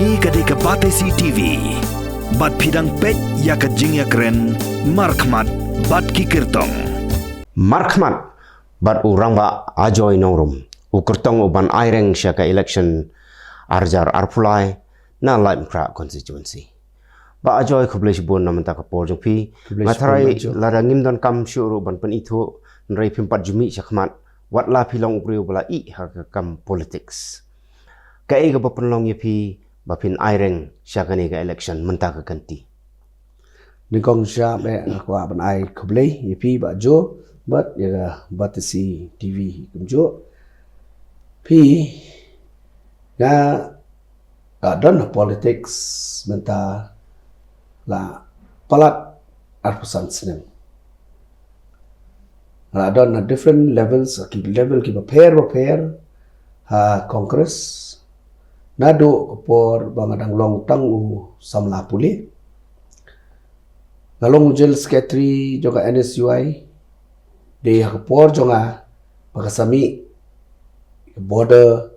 Ni kadai ke Batesi TV. Bat Pidang Pet ya ke Jingya Keren. Markmat Bat Kikirtong. Markmat Bat urang ba ajoy nongrum. Ukurtong uban aireng syaka election arjar arpulai na laim kra constituency. Ba ajoy kublai sibun naman ta kapor jong pi. Matarai larangim don kam syuru ban pen itu nrai pimpat jumi syakmat. Wat la pilong upriu bala I haka kam politics. Kai ga bapenlong yapi bapin aireng syakani ga election mentaka ganti. Nikong sya be aku ban ai kublai yapi ba jo bat ya Batesi TV kumjo. Pi ga don politics menta la palat arpusan sinem. Ada na different levels, level ki pair ha Congress nado por bangadang long tang u samla puli ngalong jel secretary juga NSUI de ha por jonga pagasami border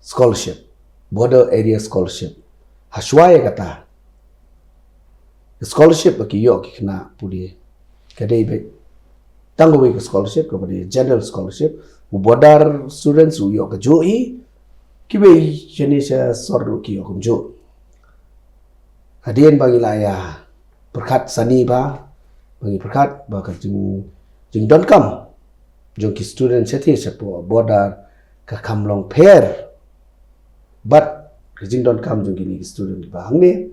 scholarship, border area scholarship haswaya kata scholarship ki yo ki kena puli kadai be tanggung ke scholarship kepada general scholarship ubodar students uyo ke joi kibe jenis sordu kiyo kumjo hadien bagi laya berkat sani ba bagi berkat baka jing don kam jong ki student seti sepo bodar ka kamlong pair but jing don kam jong ki student ba hangne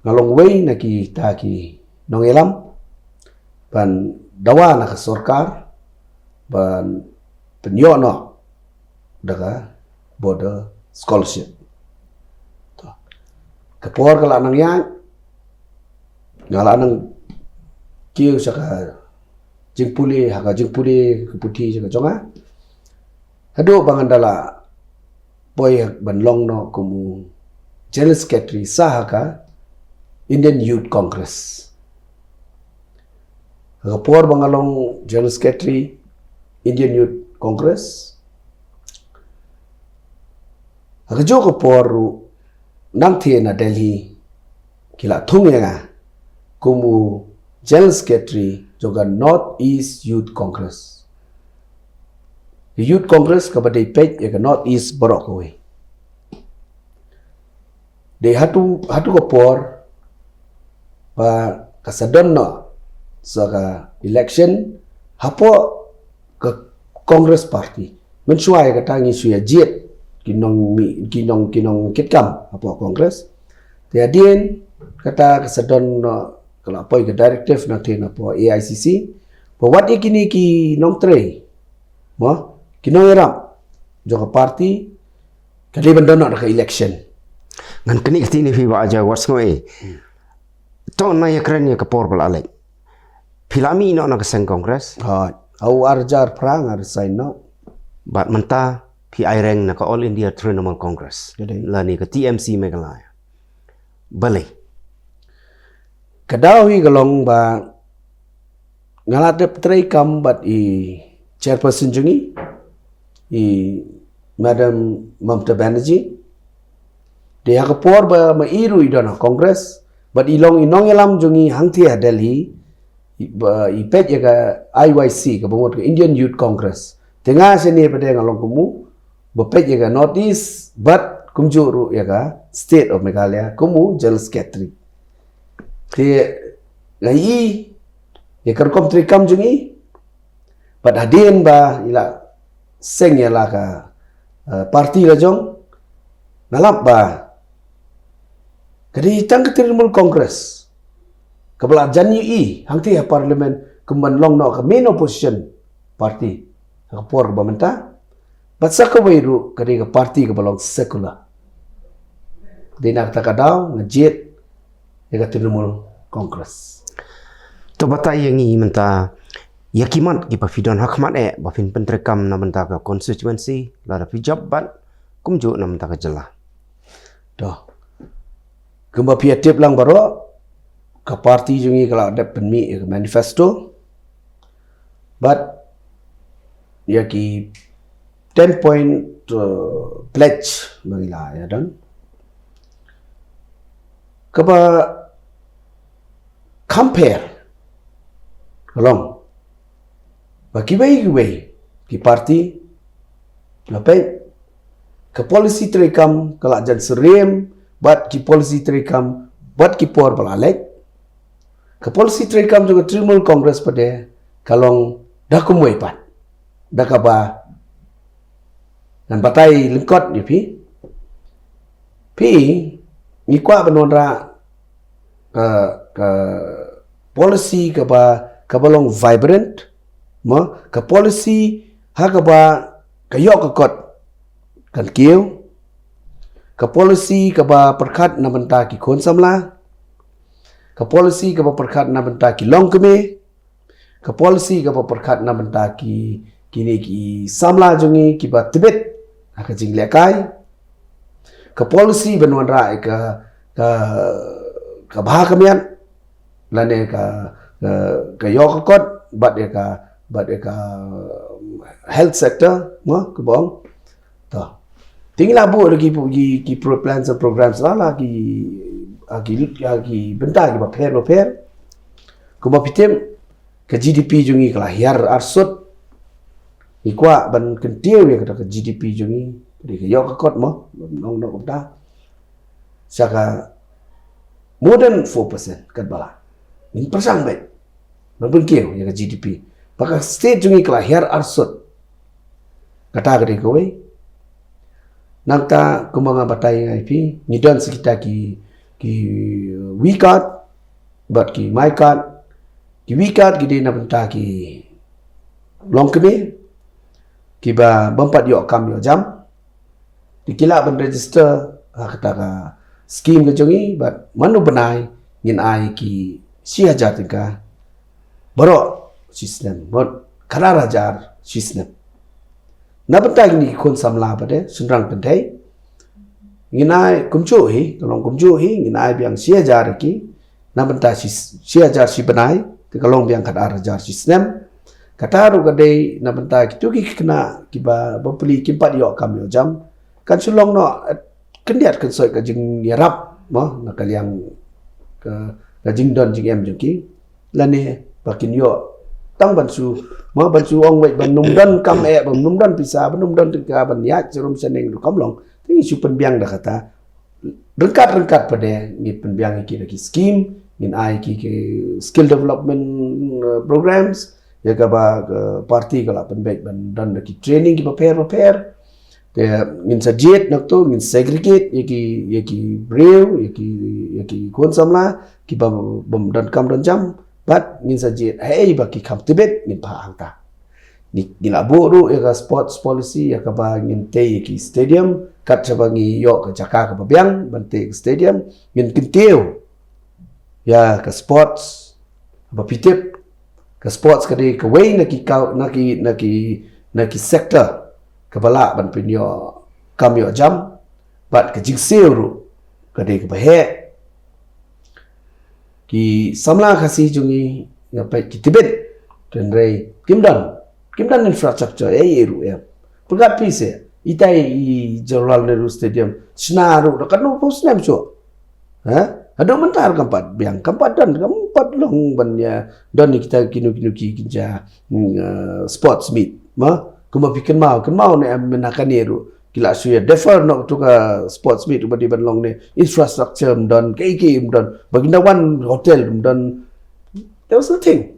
ngalong way na ki ta ki nongelam ban dawa nak sorkar ban penyono daga border scholarship to kapor kala nang yang ngala nang kiu saka jingpuli keputi saka jonga hado bangandala boy ban long no kumu general secretary sahaka Indian Youth Congress. Rapor bangalong General Secretary Indian Youth Congress. Agajo rapor nang na Delhi kila thungya kumu General Secretary juga North East Youth Congress. The Youth Congress kabadai page ya North East Borokwe. They hatu rapor ba kasadon no saka election hapo ke Congress Party mensuai kata ngisuya jet kinong kitkam hapo Congress tiadien kata kesedon kalau apa ke directive nanti hapo AICC buat ikini ki nong tre mo kinong eram joka party kali bendon ke election Ngan kini ketini fi ba aja what's ngoi. Ton na ya kerennya ke por balalek. Pilami no na keseng kongres. Au arjar perang arsain no. Bat menta pi aireng na ke All India Trinamool Congress. Lani ke TMC Meghalaya. Balik. Kadawi galong ba ngalatep tray kam bat I chairperson jungi I Madam Mamta Banerjee. Dia ke por ba mairu idana Congress. But inong elam jungi hangtia Delhi ipet ya ka IYC ka bangot ka Indian Youth Congress tengah sini pada ngalong kumu bepet ya ka North East but kumjuru ya ka State of Meghalaya kumu General Secretary ti ngai ya kerkom trikam jungi but hadien ba ila seng ya la ka parti la jong ngalap ba Kadi tang Trinamool Congress kabala janyu I hangti parlimen kumban long no ka main opposition party ka por bamenta batsa ka wairu kadi ka party ka balong secular dinak takadaw ngjet ka Trinamool Congress To batai yang i menta yakimat ki pafidon hakmat bafin pentrekam na menta ka constituency lara pijab ban kumju na menta ka jela. Doh. Gemba piatip lang baro ka parti jungi kalau ada penmi manifesto but ya ki 10 point pledge bangila ya dan kaba compare kalong bagi ki parti lapai ke polisi terekam kalak jan serem buat ki polisi terekam buat ki por balalek ke polisi terekam juga Tribunal Kongres pada kalong dah kumui pat dah kaba dan batai lengkot ni pi ni kwa benondra ke polisi ke balong vibrant ke polisi kaba ke yok ke kot kan kieu ke polisi kaba perkat na benta ki kon samla ke polisi kaba perkat na benta ki long keme ke polisi kaba perkat na benta ki kini ki samla jungi ki ba tibet ka jing lekai ke polisi benuan rai ke bah kemian lane ke yok kot bat ka health sector mo ke bong to tinggal bu lagi ki plans and programs la ki benda ki ba per kuma pitem ke GDP jungi kelahir arsut ikwa ban kentiu ya ke GDP jungi di ke yok kot mo nong ta saka more than 4% kan bala ini persang baik ban kieu ya ke GDP pakak state jungi kelahir arsut kata ke kowe nangta kumanga batai IP nidan sekitar ki WeCard bat ki MyCard ki WeCard ki na benta ki long kene ki ba bampat yo kam yo jam dikila ban register kata ka scheme ke jongi bat manu benai ngin ai ki siaja tingka baro sistem bot kararajar sistem na benta ni kon samla pada sunrang pentai nginai kumcu hi tolong kumcu hi nginai biang siajar ki na benta siajar si benai ke kalong biang kararajar sistem kata ru gadai na benta kitu ki kena kiba beli kimpat yo kam yo jam kan sulong no kendiat kan soi ka jing yarap mo na kaliang ka jing don jing em jing ki lane bakin yo tang bansu mo bansu ong wei ban num don kam ban num don pisa ban num don tingka ban ya jerum seneng du kamlong ti su penbiang da kata rengkat pada ni penbiang ki lagi scheme in ai ki skill development programs ya ka ba parti kala penbaik ban dan ki training ki prepare dia ngin sajet nak tu ngin segregate yaki breu yaki kon samla ki ba bom dan kam dan jam bat ngin sajet hey ba ki kam tibet ngin pa angta ni labu ru ya ka sports policy ya ka ba ngin te yaki stadium kat sabangi yo ka jaka ka babiang bante stadium ngin kintiu ya ka sports ba pitip ke sports kadi ke way naki sector kebala ban pinyo kamyo jam bat ke jingseu ru kadi ke bahe ki samla khasi jungi ngapai ki tibet dan rei kimdan infrastructure ru pegat pise itai i Jawaharlal Nehru Stadium snaru kanu posnem so ha ada mentar kampat biang kampat dan kampat long bannya dan kita kinu kinja sports meet ma kuma pikan mau ne menakan niru kila suya defer nok tu ka sports meet ubadi ban long ne infrastructure dan kiki dan baginda one hotel dan there was nothing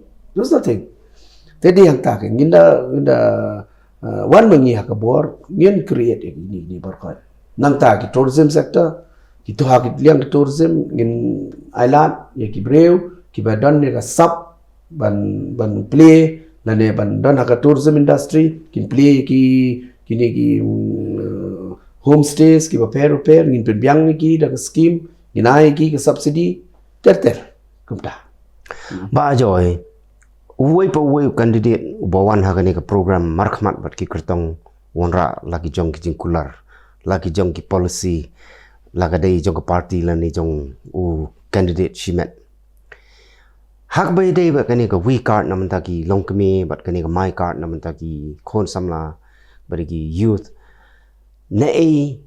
jadi yang tak nginda one mengi hakabor ngin create ini berkat nang tak tourism sector itu hak liang tourism in island ya ki breu ki badan ne ka sap ban play lane ban dan hak tourism industry kin play kini homestays ki ba repair ngin penbiang ni ki da scheme ginai ki ke subsidy ter kumta ba joy uwei candidate bawan hagani ka program markhmat bat ki kertong wonra lagi jong ki jingkular lagi jong ki policy lagadai jong party lani jong candidate shimet hak bai dei ba kani ka WeCard namanta ki longkmi bat kani ka MyCard namanta ki khon samla bagi youth nei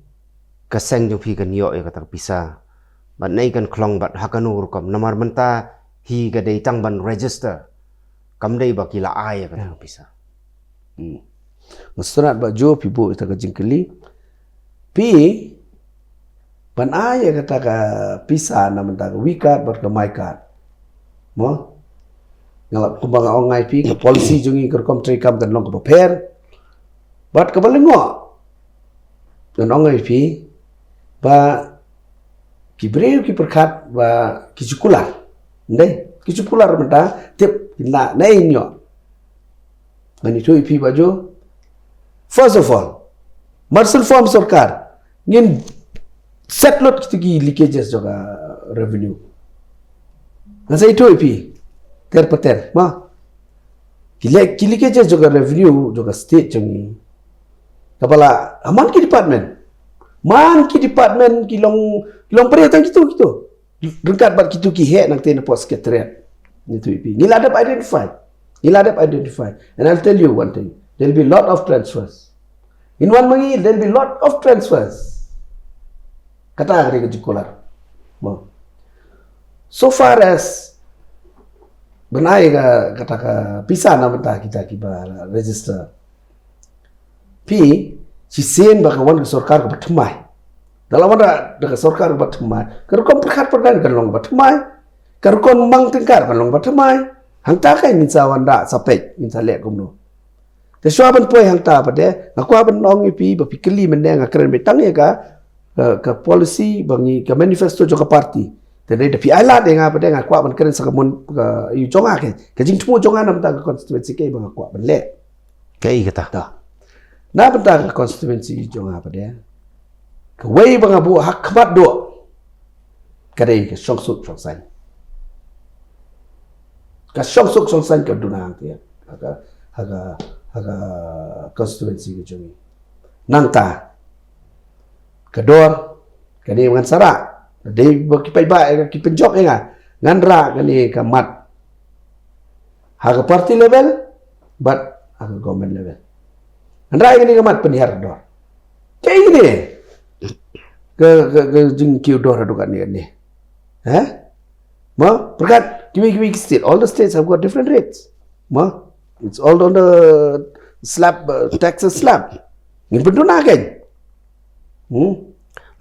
kaseng jong pi kan yo ya kata pisa bat nei kan klong bat hakanur kam namar menta hi ga dei tang ban register kam dei bakila ai kata pisa Ngesurat ba jo pibu ita ka jingkeli pi ban ai kata ka pisa na menta ka wikat bat ka maikat mo ngalap kumbang ongai pi ka policy jungi kerkom trikam kan long ka paper bat ka balengo dan ongai pi ba ki breu ki perkat ba ki cukular ndai ki cukular menta tip na nei nyo ngani tu pi baju first of all marcel form sarkar ngin setlot ki leakages joga revenue ngasai tu pi ter ma ki leakages joga revenue joga state jungi kepala aman ki department man ki department ki long perintah gitu dekat bat gitu ki head nang tena post secretariat itu ipi ngiladap identify and I'll tell you one thing there'll be lot of transfers in one mangi there'll be lot of transfers kata hari kejikular so far as benai kata ka pisah nama ta kita kiba register pi si sen bakawan ke sarkar ke bertemai dalam ada dekat sarkar ke bertemai kerukon perkat perdan kan long bertemai kerukon mang tengkar kan long bertemai hang ta kai min sawan da sapek min sa lek kumno te swa ban poi hang ta pade ngaku ban ong ipi ba pikeli mendeng akren betang ya ka policy bangi ka manifesto jo ka party te dei da pi ala de nga pade ngaku ban keren sakamun ka yu jonga ke jing tumo jonga nam ta ka constituency ke ba ngaku ban lek kai kata ta na bentang constituency jong apa dia ke wei bang abu hak khamat do kadai ke song suk song san ka song suk song san ke dunang dia aga constituency ke jong nang ta ke dor kadai ngan sara dei ki pai ba ki penjok nga ngan ra kani ka mat haga party level but haga government level Andai ini kemat penihar dor. Kayak gini. Ke jeng kiu dor adukan ni. Ma, perkat kiwi state. All the states have got different rates. Ma, it's all on the slab taxes slab. Ngin penduna kan?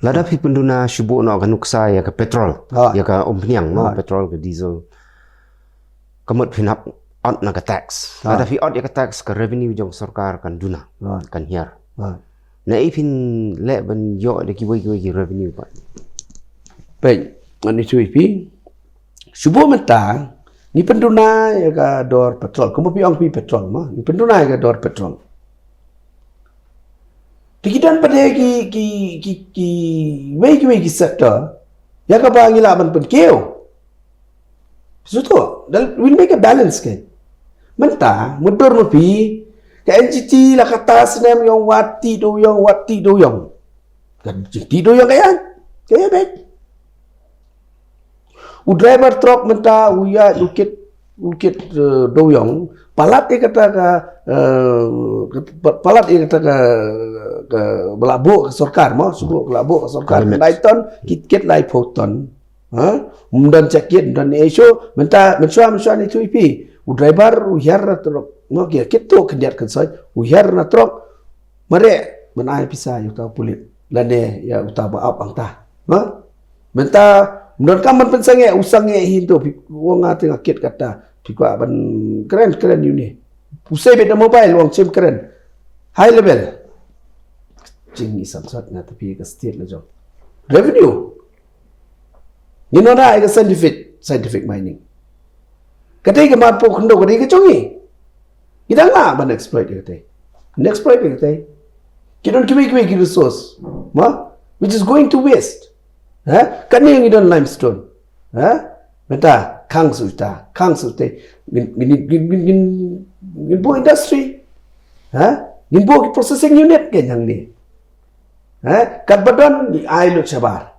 Lada pi penduna shubu no kan nuksa ya ke petrol, ya ke ompniang no petrol ke diesel. Kamut pinap out na ka tax. Ada fi out ya ka tax ka revenue jong sarkar kan duna kan hiar. Na ipin le ban yo de ki revenue pa. Baik, ani tu ipi. Subuh mentang ni penduna ya ka dor petrol. Kamu pi ong pi petrol ma. Ni penduna ya ka dor petrol. Dikidan pada ki wei sektor ya ka ba ngila ban pen keo. Suto, we'll make a balance kan. Mentah, mudur nupi, ke NGT lah kata senam yang wati do yang. Kan NGT do yang kaya baik. Driver truck mentah, uya ukit do yang. Palat dia kata ke belabuk ke sarkar mau subuh belabuk ke sarkar. Naiton kit lai poton. Dan cekit dan esok mentah mencuam itu ipi. Driver uhiar na truk, mo kaya kito kendiat kensoi uhiar na truk, mare menai pisah yuta pulit, lane ya uta baap angta, mentah menurut kaman pensange usange hinto, wong ngati ngakit kata, pikwa ban keren ini, usai beda mobile wong sim keren, high level, cing samsat na tapi ke state lah jom, revenue, ni nona ay scientific mining. Kadai ke mampu kendo kadai ke congi. Kita lah ban exploit kadai. Exploit kadai. Kita kiwi resource, which is going to waste. Kan yang idon limestone. Meta kang suta. Ngin bo industry. Ngin bo processing unit kan yang ni. Kat badan di ailo cabar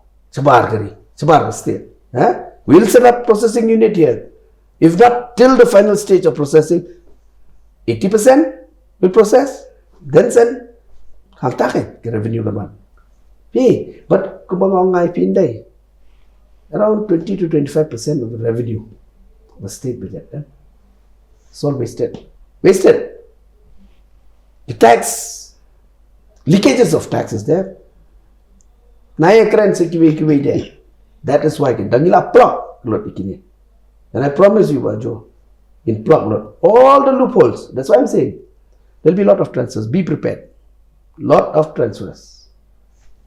kari. Cabar state. We'll set up processing unit here. If not till the final stage of processing, 80% will process, then send hang tak ke revenue kan man but kumang ngai pindai around 20 to 25% of the revenue of the state budget it's all wasted the tax leakages of tax is there naya keren sekiwe there that is why kan dangila plug lot ikini and I promise you Bajo in plug lot all the loopholes that's why I'm saying there'll be a lot of transfers be prepared lot of transfers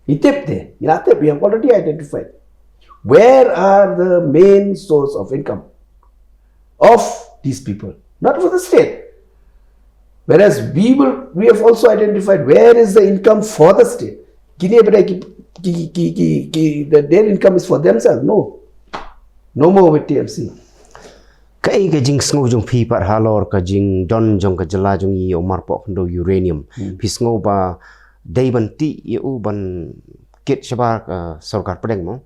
itip there inatip we have already identified where are the main source of income of these people not for the state whereas we have also identified where is the income for the state their income is for themselves no more with TMC Kai ka jing sngo jong phi par halor ka jing don jong ka jala jong i omar po khndo uranium phi sngo ba dei ban ti eu ban kit shaba sarkar pedeng mo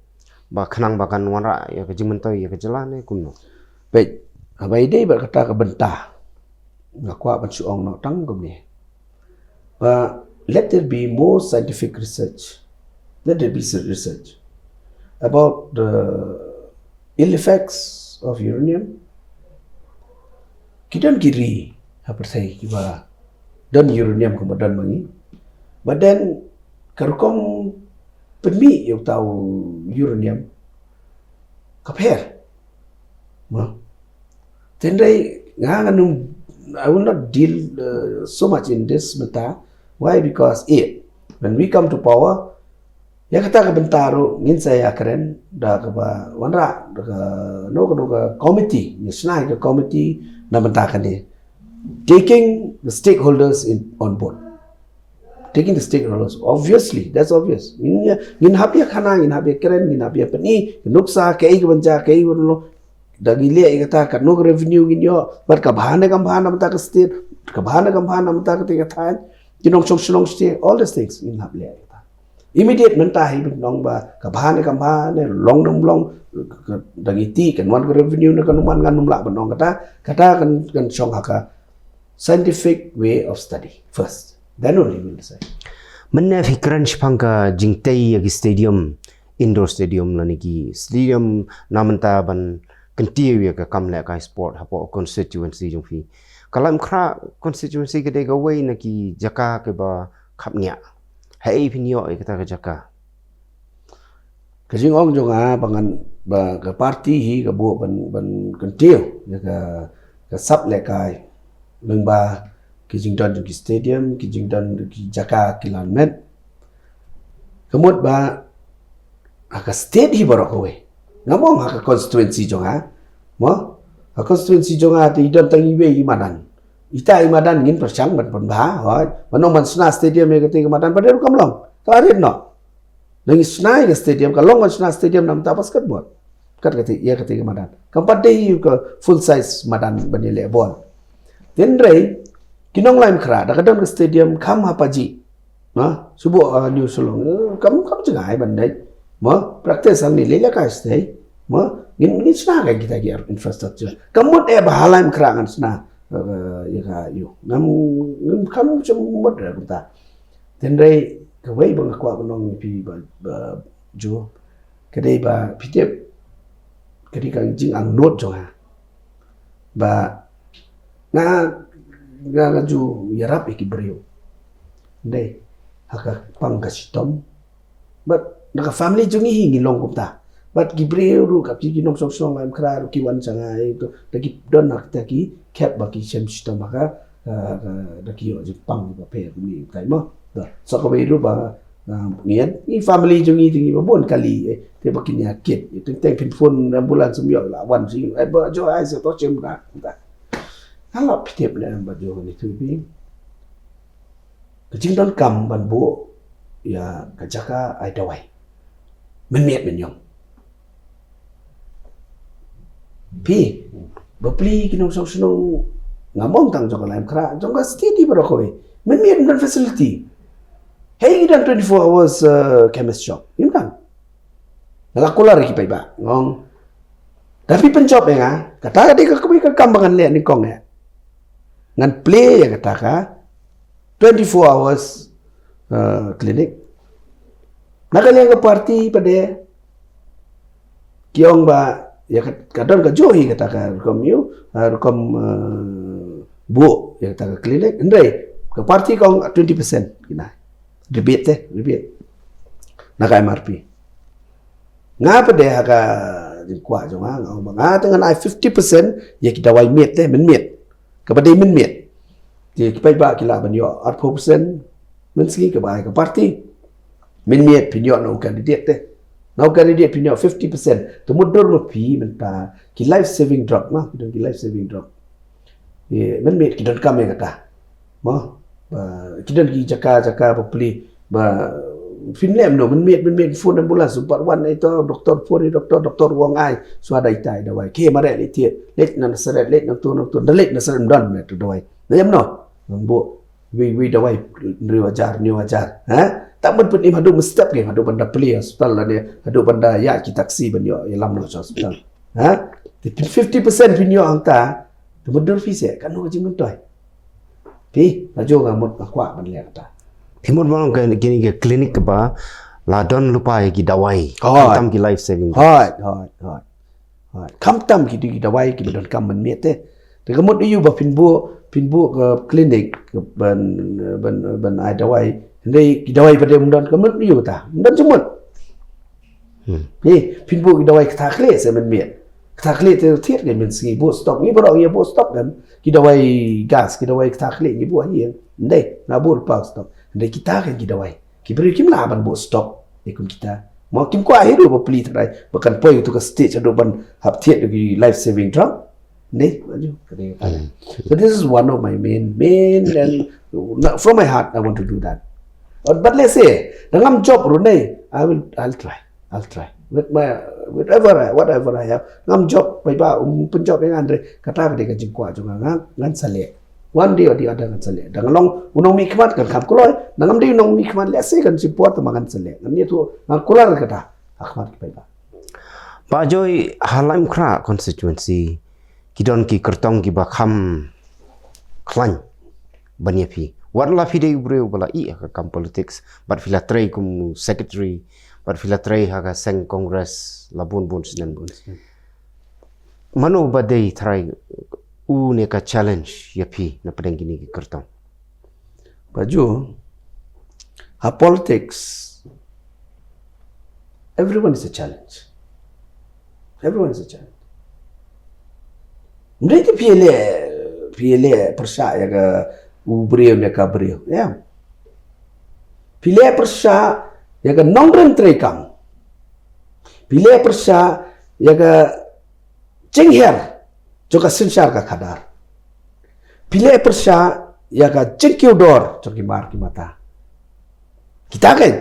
ba khanang ba kan wanra ya ka jing mentoi ya ka jala ne kumno baik abai dei ba kata ka benta ngakwa ban suong no tang kum ni ba let there be more scientific research let there be research about the ill effects of uranium kita kiri apa saya kiba dan uranium kemudian mangi but then karkom penmi yang tahu uranium kapher ma tendai nganganum I will not deal so much in this matter why because when we come to power ya kata ka bentaro ngin saya keren da ka ba wanra da ka no ka committee ni snai ka committee na bentakan ni taking the stakeholders on board taking the stakeholders obviously that's obvious ngin habia khana ngin habia keren ngin habia pani nuksa kei ka banja kei wono da gile kata ka no revenue ngin yo but ka bahana mata ka state ka bahana mata ka te ka than kinong chong state all these things ngin habia immediate mentah hidup nong ba kabahane long dagiti kan wan revenue na kanuman nganum la banong kata kan song haka scientific way of study first then only will say manna fikran shpangka jingtai agi stadium indoor stadium laniki stadium namanta ban kentiu ya ka kamla ka sport hapo constituency jongfi kalam khra constituency ke dega way naki jaka ke ba khapnya hai pinyo kata jaka Kasi ngong jong pangan ba ka party hi ka bu ban kentiu ya ka sub le kai leng ba ki jingdan ki stadium ki jingdan ki jaka kilan met kemut ba ka state hi barok we ngamong ka constituency jong mo ka constituency jong ti don tangi we imadan ita imadan ngin persang ban ba hoi manong man sna stadium ya ka imadan pada kam long klarin no Nang isnai ke stadium, kalau nggak isnai stadium nam tapas kat buat, kat ketika madan. Keempat deh ke full size madan bernilai bol. Tendrai kinong lain kera, dah kadang ke stadium kam apa ji, subuh new sulung, kam cengai bandai, praktis ang nilai lah kas deh, ini isnai kita kira infrastruktur. Kamu bahala yang kera kan isnai, ya you, kamu cuma dah kita. Tendrai kawai bang aku menong pi ba jo kadai ba pitep kadai kang jing ang not jo ba na ju yarap iki brio dai haka pang kasitom but naka family jungi hingi long kumta but gibreu ru kap ji nong song lam kra ru ki wan changa itu daki don nak taki cap baki sem sitom maka daki yo pang ba pe ni kai mo so ko beru ba ngian ni family jungi tingi ba bon kali te bakin yakit itu teng pin phone ambulans sumyo la wan sing ba jo ai se to chem ka ta hala pitep le ba jo ni tu bi kecing don kam ban bu ya kajaka ai dawai men yong pi ba pli kinong song ngamong tang jo laim kra jong ka steady ba ko men dan facility hey dan 24 hours chemist shop yun kan nalakular ki ba ngong tapi pencop ya kata ka kami ka kambangan le ni kong ya ngan play ya kata ka 24 hours klinik. Nakaliang ke parti pada kiong ba ya kadang ka johi kata ka rekom bu ya kata ka klinik ndai ke parti kong 20% kina rebate nak MRP ngapa deh ka jingkwa jonga nga dengan 50% ya kita wai met men met kepada men met dia kipai ba kila ban yo 40% men segi ke bai ke parti men met pinyo no candidate teh now candidate pinyo 50% to mudur mo pi menta ki life saving drug ma ki life saving drug ye men met ki don kam ya kata mo ki don ki jaka populi ba finlem no men met phone ambulance super one itu doktor phone doktor wong ai so ada itai dawai ke mare le tie let na seret let na tu let na seret don na tu dawai nem no bo we dawai ni wajar ha tak pun ni hadu mestap ke hadu benda peli hospital lah dia hadu benda ya ki taksi ben yo lam no hospital ha 50% pinyo angta tu bedur fi se kan no jing mentoi pi ajo ngamut akwa ban le kata Timur bang gini ke klinik ke ba ladon lupa ki dawai tam ki life saving hot kam tam ki dawai ki don kam men met te kemut yu ba pinbu ke klinik ban ai dawai ndai ki dawai pada mundan kemut yu ta mundan cumut pinbu ki dawai ka khle se men met ka khle te thiet ke men si bo stop ni bro ye bo stop kan ki dawai gas ki dawai ka khle ni bo ye ndai na bur pa stop ndai kita kan ki dawai ki beri kim la ban bo stop ikun kita mau kim kwa hidu bo pli trai bukan poi tu ka stage ado ban hap thiet ki life saving drug ndai aju kade so this is one of my main and from my heart I want to do that but let's say dalam job runai I'll try with my whatever I have ngam job bai ba penjob yang andre kata ka jing kwa jonga ngan sale one day or the other kan sale dang long unong mi khmat kan kham kuloi nangam di unong mi khmat le se kan support makan sale ngam ni tu kular kata akhmat bai ba Pak Joy Halaim Kra constituency kidon ki kertong ki ba kham klan banyapi warla fide ubreu bala I ka kam politics but filatrai kum secretary but filatrai ha ka seng congress labun bun sinen mano badai try ne ka challenge yapi na pedang gini ki kertong baju ha politics everyone is a challenge mereka pilih persya ya ke ubriu ne ka briu ya pilih persya ya ke nongren trekang pilih persya ya ke cengher juga sensar ka kadar pilih persya ya ka cengkiudor coki mar ki mata kita kan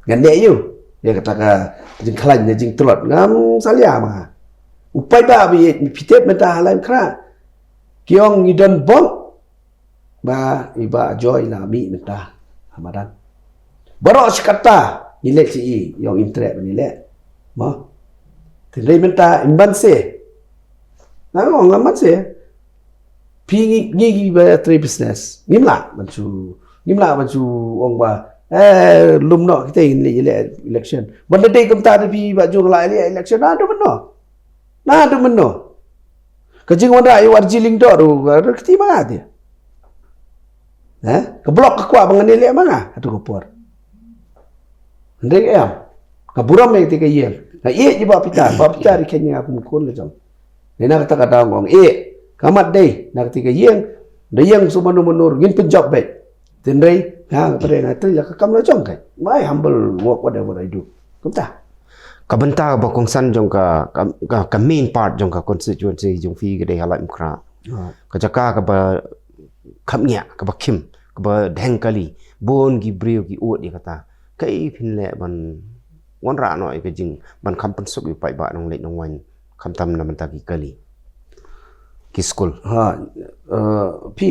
ngande yu ya kata ka jing klan jing telot ngam salia ma upai ba bi pitet meta Halaim Kra kiong ngidon bom ba iba joy la mi meta hamadan baro sekata nilek ci yang internet nilek ma tindai meta imban se ngam ngamat se pi ngi ba trade business ngimla bancu ong ba lum no kita ini election benda dei kumta di baju lai election ada beno kajing wanda ayu warjiling do ru kiti manga dia ke blok ke kwa bangan ile manga atu kopor ndek em ka buram me ti ke yen na ye ji ba pita ri kenya aku mukul le jam nena kata kata ngong kamat dei na ti ke yen de yang sumanu menur ngin penjob baik tendai pada na tu ya kam lo jong kai my humble work whatever I do kumta kabenta ba kongsan jong ka main part jong ka constituency jong fi ke de Halaim Kra ka jaka ka ba khamnya ka ba khim ka ba dhengkali bon gi breu gi ot di kata kai phinle ban wan ra noi ke jing ban kham pan suk yu pai ba nong le nong wan kham tam na man ta ki kali ki school pi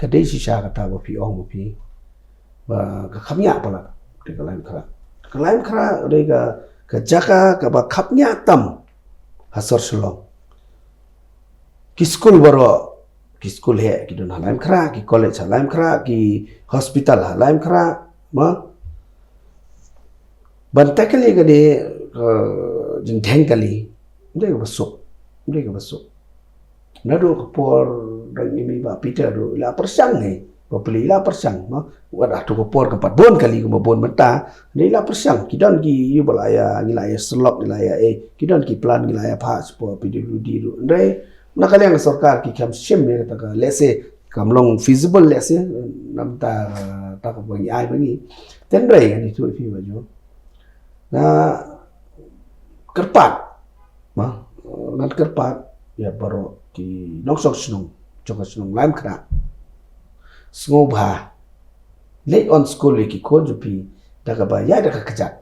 kadai sisa kata ba pi ong pi ba ka khamnya pala de Halaim Kra de ka jaka ka ba khamnya tam hasor sulong ki school baro ki school he ki don halaim khra ki college halaim khra ki hospital halaim khra ma ban takali ga de jin theng kali de ga basuk na do ko por dang mi ba Peter do la persang he ba peli la persang ma wa tu ko por ka pat bon kali ko bon menta ni la persang ki don ki yu balaya ngilaya slok ngilaya ki don ki plan ngilaya pas po PWD do ndai na kali ang sarkar ki kam shem me ta ka lese kam long feasible lese nam ta ko bagi ai bagi ten rai ni tu fi ba jo na kerpat ma nan kerpat ya baro ki nok sok snung chok snung lam khra sngo ba late on school ki ko ju pi da ka ba ya da ka kajat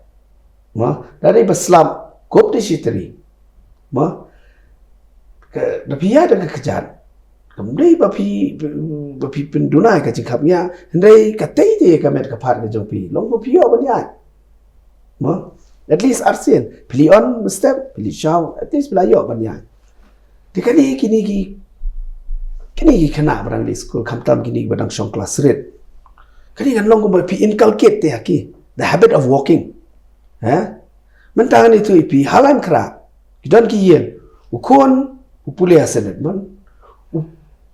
ma dari baslam kop de shitri ma da pi ya da ka kajat kam dei ba pi pendunai ka jing khap nya dei ka tei de ka met ka phat ka jo pi long ba pi yo ba nya ma at least arsen pili on step pili shaw at least pila yo ba nya di kini ki kena barang di school kamtam kini badang shong class red kani kan long ko pi inculcate te aki the habit of walking mentang itu ipi halan kra kidan ki yen ukon upule asenet man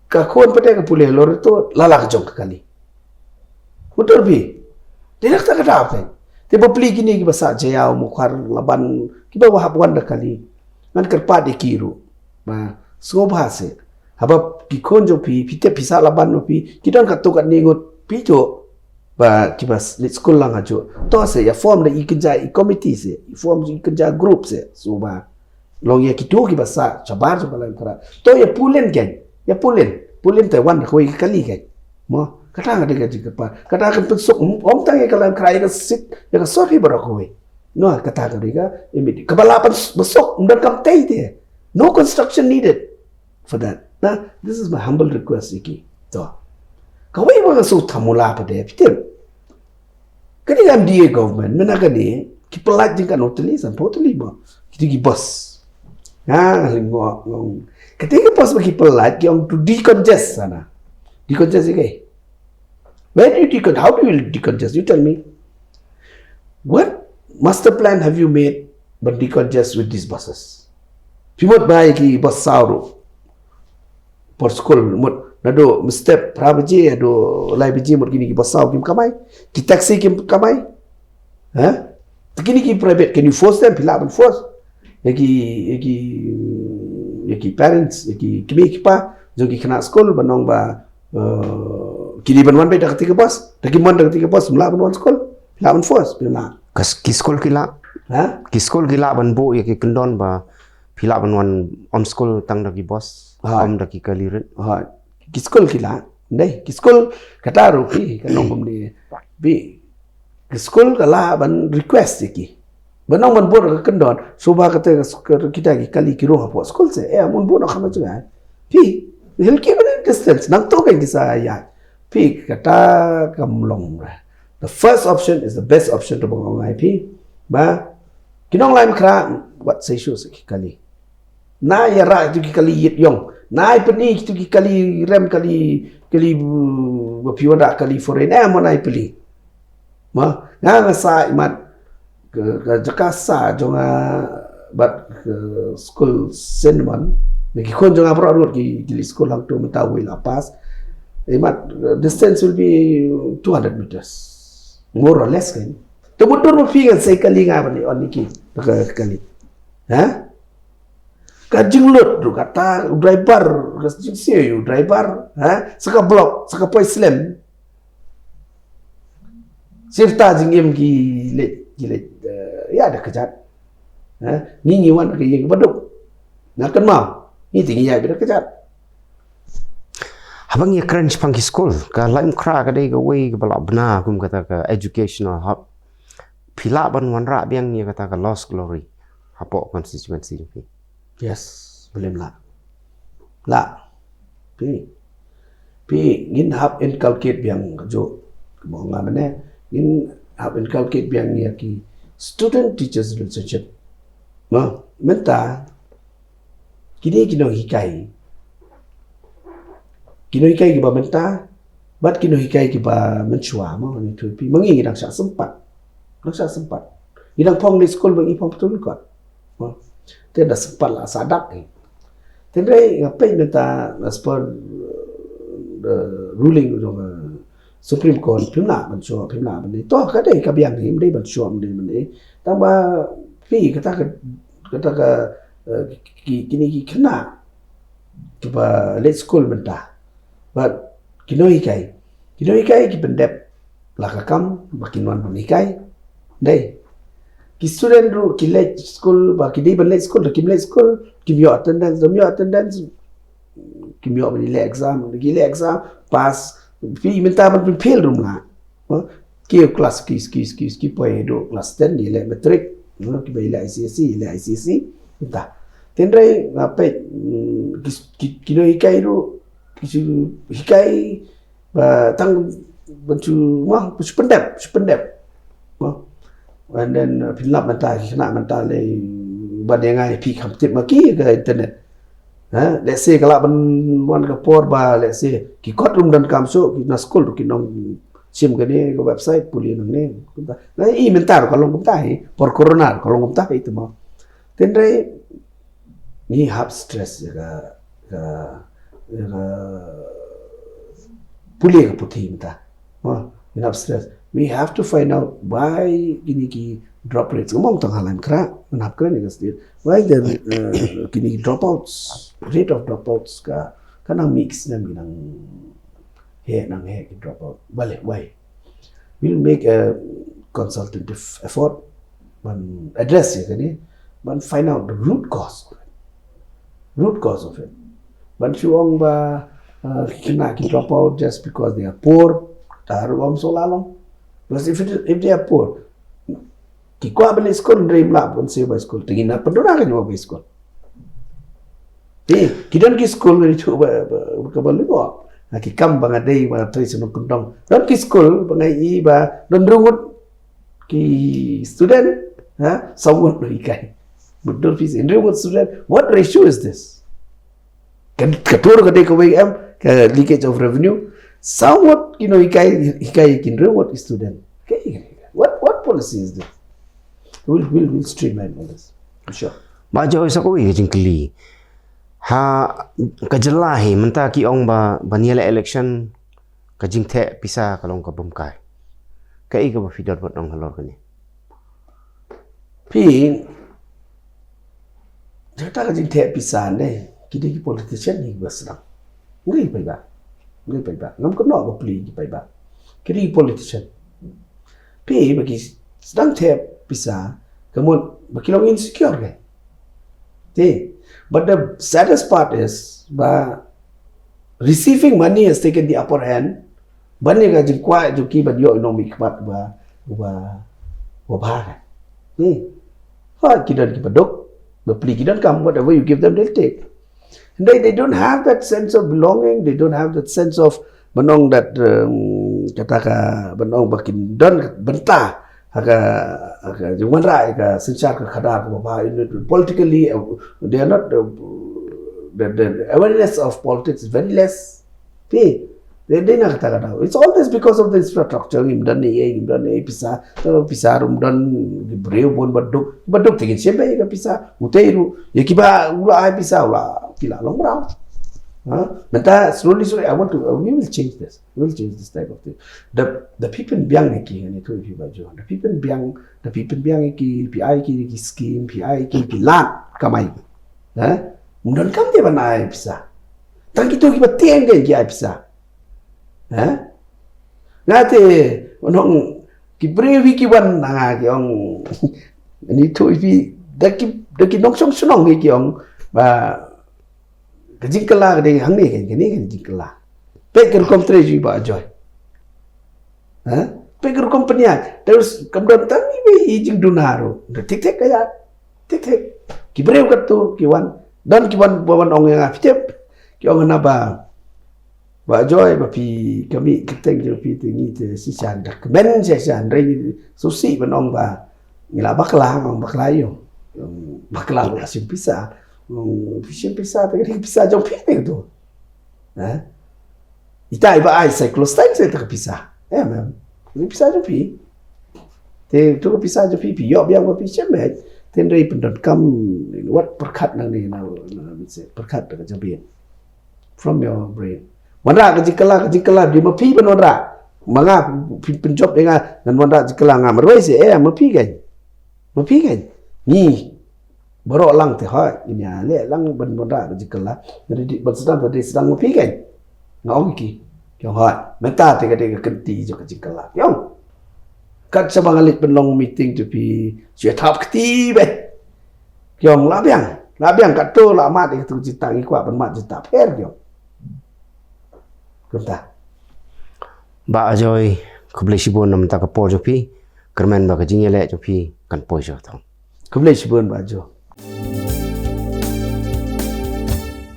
ka kon pete ka pule lor to lala ka jong kali utor bi tidak tak ada apa te bopli kini ki basa jaya mukhar laban ki ba wahab wanda kali man kerpa de kiru ma so bahase habab ki konjo pi pite pisa laban no pi kidan ka to ka ningot pi jo ba ki bas let school lang ajo to se ya form de ikinja I committee se form ikinja group se so ba long ya kitu ki basa chabar jo balan kara to ya pulen gen ya pulen te wan ko kali gen mo kata ngade gaji kepa kata kan pensuk om tang ya kalam krai ka sit ya ka sorry baro ko no kata ka diga imidi kabalapan besok ndan kam tei de no construction needed for that. Nah, this is my humble request, Iki. So, kawai mga so tamula pa de, pitim. Kani ang MDA government, menagani, kipalat din ka notalisan, potali mo. Kiti bus. Ketika bus kipalat, yung to decongest sana. Decongest ikay. Where do you decongest? How do you decongest? You tell me. What master plan have you made but decongest with these buses? Pimot ba ki bus sauro por school mot nado step prabaji ado lai biji mot gini ki bus sauro kim kamai ki taxi kim kamai kini ki private can you force them pila ban force yaki parents yaki kimi ki pa jo ki kena school banong ba kini ban wan be dak tiga bus daki mon dak tiga bus mla ban wan school pila ban force pila kas ki school kila ki school kila ban bo yaki kendon ba pila banwan on school tang dagi boss om dagi kalirin kiskol kila dai kiskol kata rupi kanong bumdi bi kiskol kala ban request iki banong ban bor ka kendon suba kata kita kali kiro hapo school se mun bono khama juga pi hilki ban distance nang to kan kisa ya pi kata kamlong the first option is the best option to bong IP ba kinong lain kra what say shoes kali na yara itu kali yit yong na ipni itu kali rem kali bapiwanda kali foreign mo na ipli ma nga sa imat ke jakasa jonga bat school senman ki kon jonga pro road ki school hang to metawi lapas imat distance will be 200 meters more or less kan to motor mo pingan say kali nga bani on iki kali kajing lot tu kata driver kasih siu driver saka block saka poi slam sirta jingim gile ya ada kejat ni wan ke yang baduk nak kan mau ni tinggi ya beda kejat habang ya crunch pangki school ka lain kra ka dei ka way ka bala bna kum kata ka educational hub pila ban wan ra biang ni kata ka lost glory hapo constituency ni yes belum lah pi gin hab inculcate biang jo mo nga mane gin hab inculcate biang ni ki student teachers relationship ma menta kini hikai kino hikai ki ba menta bat kino hikai ki ba menchua mo ni tu pi mangi dang syak sempat idang pong di school bagi pong betul kot dia dah sempat lah sadak ni tendai ngapai menta as per the ruling of Supreme Court pimna bani toh kadai kabiang ni mdai ban syua mdai tambah pi kata ka kini ki kena coba late school menta but kino hikai ki pendep lakakam makin wan punikai dai ki student ru ki late school ba ki di ban late school ki myo attendance ki myo ban le exam pass pi minta ban fail rum la ki class ki poi do class 10 di le matric ki bai le ICC minta tendrai ngapai kino hikai ru hikai ba tang bantu mah pendep and then pilap mata kena mata le badengai pi kamtip maki ke internet let's say kalau ban ke por ba let's say ki kot room dan kamso ki na school ki nong sim ke ni ke website puli nang ni na i mentar kalau ngum tahi por corona kalau ngum tahi itu mah tendrai ni hab stress ya puli ke putih minta ni hab stress. We have to find out why kini ki drop rates ngomong tang halan kra menap kra ni kasih why the kini rate of dropouts ka kana mix nam ginang he ki dropout balik why we'll make a consultative effort man address ya kani man find out the root cause of it man chuang ba kina ki dropout just because they are poor taru am solalong. Because if they are poor, kikwa beli school dream lah pun sewa school. Tingin apa dorang kan mau beli school. Kidan ki school ni cuba berkebal luar. Kikam bangadai ba tri sunu kundong. Dan ki school bangai ba dan rungut ki student sawut ikai. Betul fees in rungut student. What ratio is this? Ketur kadai KWM leakage of revenue. Somewhat, hikai kinre what student. Okay, what policy is this? We'll streamline all this. For sure. Bajo isa ko jingkli. Ha kajelahi menta ki ong ba baniela election kajing the pisa kalong ka bumkai. Kai ka ba fidor bot ong halor kani. Pi jata kajing the pisa ne kidi ki politician ni basrang. Ngai pai ba. Ngam ko no ba pli ki pai ba. Kiri politician. Pi bagi sedang tap bisa kemun bakilong insecure ke. But the saddest part is ba receiving money has taken the upper hand. Bani ka jingkwa juki ba yo economic mat ba ba. Kidan ki padok ba pli kidan kam whatever you give them they'll take. They don't have that sense of belonging. They don't have that sense of benong that kata benong bakin don bentah human right ka secara kadar politically they are not the awareness of politics is very less. They nak kata it's always because of the infrastructure imdan ni pisa dan breu bon baduk tingin siapa ya pisa uteiru ya kiba ula ai pisa ula kila long brown menta slowly we will change this type of thing. The people biang ni tu if you bajo the people biang ki PI ki scheme PI ki lat kamai mundan kam dia banai pisa tang kitu ki bateng ki ai pisa Nate onong kibrewi kiwan na kiong ni tu ipi daki nong song sunong ki kiong ba kajingkala de hang ni kan jingkala peker kom treji ba joy peker kompanya terus kemudian tami be jing dunaro tik kaya tik kibrew katu kiwan dan kiwan bawan ong yang afitep kiong na ba joy pi kami keteng je pi tingi te si chan dak men se chan re susi benong ba ngila bakla yo bakla asim pisa te pisa jong pi te tu Ita iba ai cyclostyle saya tak pisah. Mem. Ini pisah je pi. Te tu pisah je pi yo biang ko pi chemet. Ten rei pendot kam what perkat nang ni na perkat ka jabe. From your brain. Wanda ka jikala di mapi ban wanda. Manga penjob dengan wanda jikala ngam roi se mapi kan. Mapi kan. Ni baru lang te ha inya le lang ban wanda ka jikala. Jadi di sedang mapi kan. Ngau ki. Kyong ha. Meta te ka kenti jo ka jikala. Kyong. Kat sabangalit penlong meeting tu pi sia tap kti be. Kyong labiang kat tu la mat tu citang ikwa ban mat cita per kyong. Kumta. Ba Ajoy kublai sibon nam ta ka por jo pi kermen ba ka jingele jo pi kan po jo thong. Kublai sibon ba jo.